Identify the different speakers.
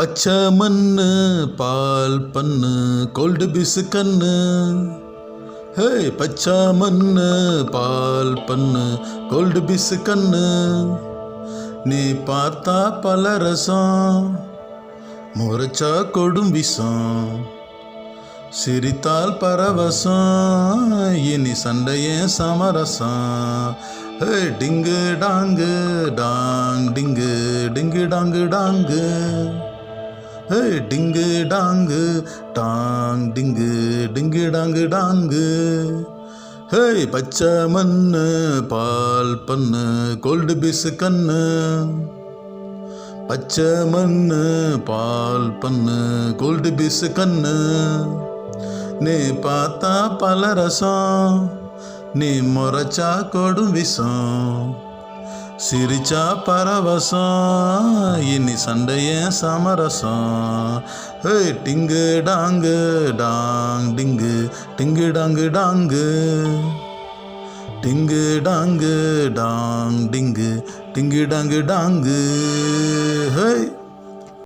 Speaker 1: பச்சை மண்ணு பால் பண்ணு கோல்டு பிசு கண்ணு. ஹே பச்சை மண்ணு பால் பண்ணு கோல்டு பிசு கண்ணு. நீ பார்த்தா பல ரசம், முறைச்சா கொடும் விஷம், சிரித்தால் பரவசம், இனி சண்டையே சமரசம். ஹே டிங்கு டாங்கு டாங் டிங்கு டிங்கு டாங்கு டாங்கு. ஹே டிங்கு டாங்கு டாங் டிங்கு டிங்கு டாங்கு டாங்கு. ஹே பச்சை மண்ணு பால் பண்ணு கோல்டு பிசு கண்ணு. பச்சை மண்ணு பால் பண்ணு கோல்டு பிசு கண்ணு. நீ பார்த்தா பல ரசம், நீ முறைச்சா கொடும் விஷம், சிரிச்சா பரவசம், இனி சண்டையே சமரசம். ஹே டிங்கு டாங்கு டாங் டிங்கு டிங்கு டாங்கு டாங்கு. டிங்கு டாங்கு டாங் டிங்கு டிங்கு டாங்கு டாங்கு. ஹே